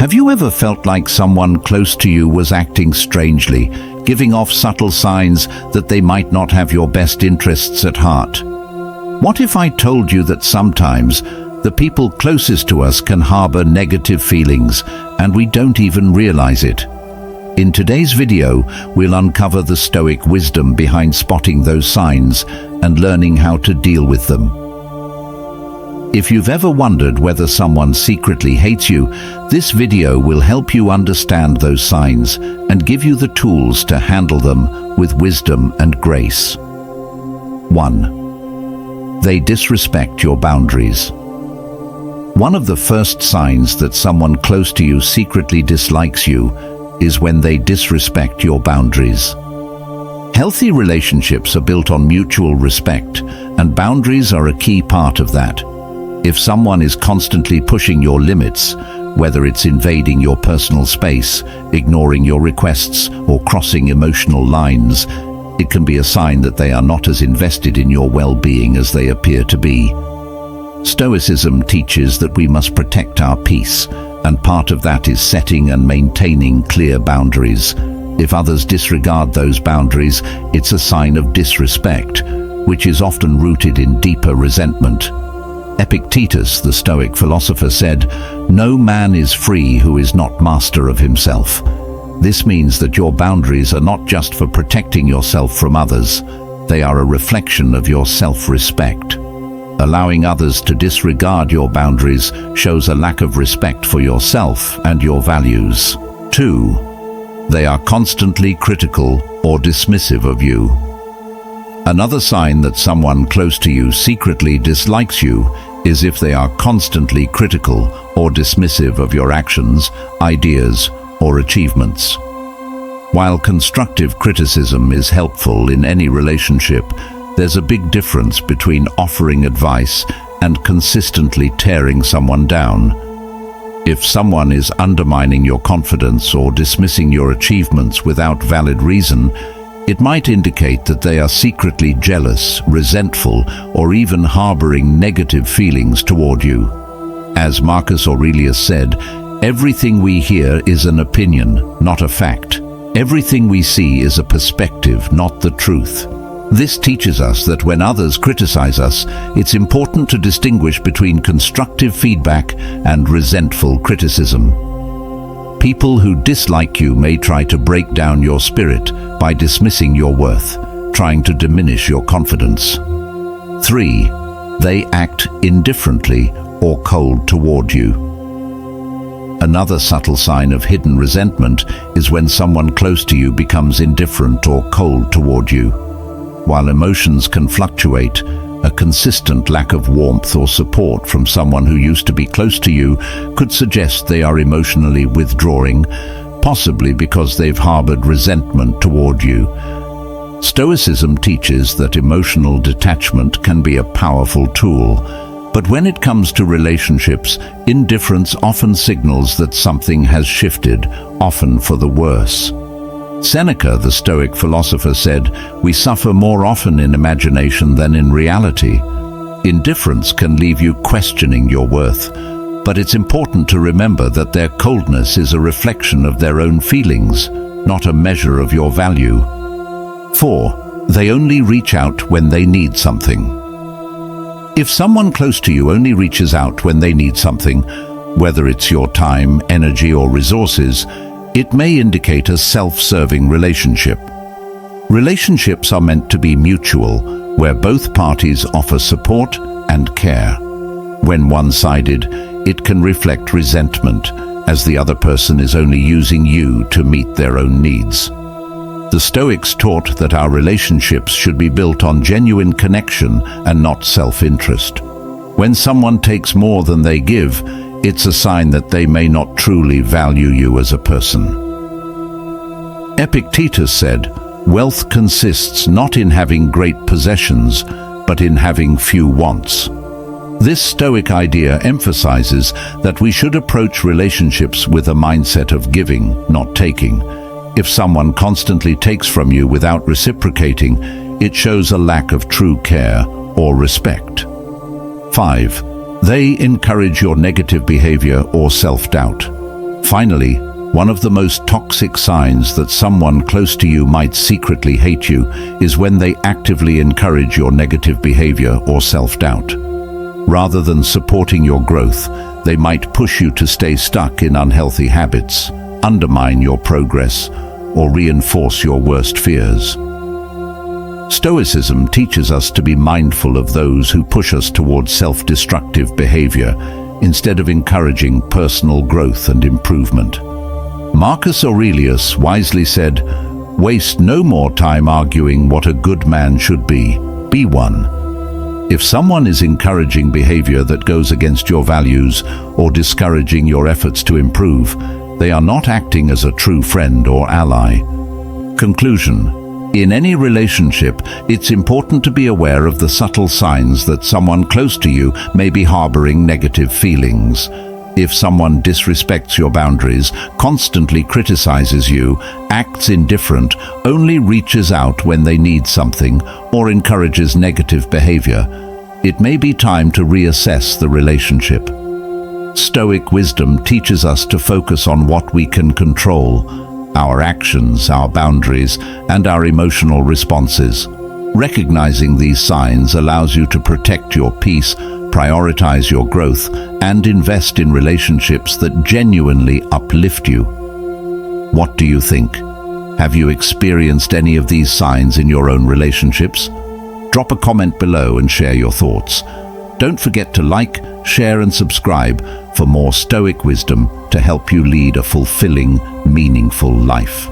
Have you ever felt like someone close to you was acting strangely, giving off subtle signs that they might not have your best interests at heart? What if I told you that sometimes the people closest to us can harbor negative feelings and we don't even realize it? In today's video, we'll uncover the Stoic wisdom behind spotting those signs and learning how to deal with them. If you've ever wondered whether someone secretly hates you, this video will help you understand those signs and give you the tools to handle them with wisdom and grace. 1. They disrespect your boundaries. One of the first signs that someone close to you secretly dislikes you is when they disrespect your boundaries. Healthy relationships are built on mutual respect, and boundaries are a key part of that. If someone is constantly pushing your limits, whether it's invading your personal space, ignoring your requests, or crossing emotional lines, it can be a sign that they are not as invested in your well-being as they appear to be. Stoicism teaches that we must protect our peace, and part of that is setting and maintaining clear boundaries. If others disregard those boundaries, it's a sign of disrespect, which is often rooted in deeper resentment. Epictetus, the Stoic philosopher, said, "No man is free who is not master of himself." This means that your boundaries are not just for protecting yourself from others, they are a reflection of your self-respect. Allowing others to disregard your boundaries shows a lack of respect for yourself and your values. 2. They are constantly critical or dismissive of you. Another sign that someone close to you secretly dislikes you is if they are constantly critical or dismissive of your actions, ideas, or achievements. While constructive criticism is helpful in any relationship, there's a big difference between offering advice and consistently tearing someone down. If someone is undermining your confidence or dismissing your achievements without valid reason, it might indicate that they are secretly jealous, resentful, or even harboring negative feelings toward you. As Marcus Aurelius said, "Everything we hear is an opinion, not a fact. Everything we see is a perspective, not the truth." This teaches us that when others criticize us, it's important to distinguish between constructive feedback and resentful criticism. People who dislike you may try to break down your spirit by dismissing your worth, trying to diminish your confidence. 3. They act indifferently or cold toward you. Another subtle sign of hidden resentment is when someone close to you becomes indifferent or cold toward you. While emotions can fluctuate, a consistent lack of warmth or support from someone who used to be close to you could suggest they are emotionally withdrawing, possibly because they've harbored resentment toward you. Stoicism teaches that emotional detachment can be a powerful tool, but when it comes to relationships, indifference often signals that something has shifted, often for the worse. Seneca, the Stoic philosopher, said, "We suffer more often in imagination than in reality." Indifference can leave you questioning your worth, but it's important to remember that their coldness is a reflection of their own feelings, not a measure of your value. 4. They only reach out when they need something. If someone close to you only reaches out when they need something, whether it's your time, energy, or resources, it may indicate a self-serving relationship. Relationships are meant to be mutual, where both parties offer support and care. When one-sided, it can reflect resentment, as the other person is only using you to meet their own needs. The Stoics taught that our relationships should be built on genuine connection and not self-interest. When someone takes more than they give, it's a sign that they may not truly value you as a person. Epictetus said, "Wealth consists not in having great possessions, but in having few wants." This Stoic idea emphasizes that we should approach relationships with a mindset of giving, not taking. If someone constantly takes from you without reciprocating, it shows a lack of true care or respect. 5. They encourage your negative behavior or self-doubt. Finally, one of the most toxic signs that someone close to you might secretly hate you is when they actively encourage your negative behavior or self-doubt. Rather than supporting your growth, they might push you to stay stuck in unhealthy habits, undermine your progress, or reinforce your worst fears. Stoicism teaches us to be mindful of those who push us towards self-destructive behavior instead of encouraging personal growth and improvement. Marcus Aurelius wisely said, "Waste no more time arguing what a good man should be one." If someone is encouraging behavior that goes against your values or discouraging your efforts to improve, they are not acting as a true friend or ally. Conclusion: in any relationship, it's important to be aware of the subtle signs that someone close to you may be harboring negative feelings. If someone disrespects your boundaries, constantly criticizes you, acts indifferent, only reaches out when they need something, or encourages negative behavior, it may be time to reassess the relationship. Stoic wisdom teaches us to focus on what we can control: our actions, our boundaries, and our emotional responses. Recognizing these signs allows you to protect your peace, prioritize your growth, and invest in relationships that genuinely uplift you. What do you think? Have you experienced any of these signs in your own relationships? Drop a comment below and share your thoughts. Don't forget to like, share, and subscribe for more Stoic wisdom to help you lead a fulfilling, meaningful life.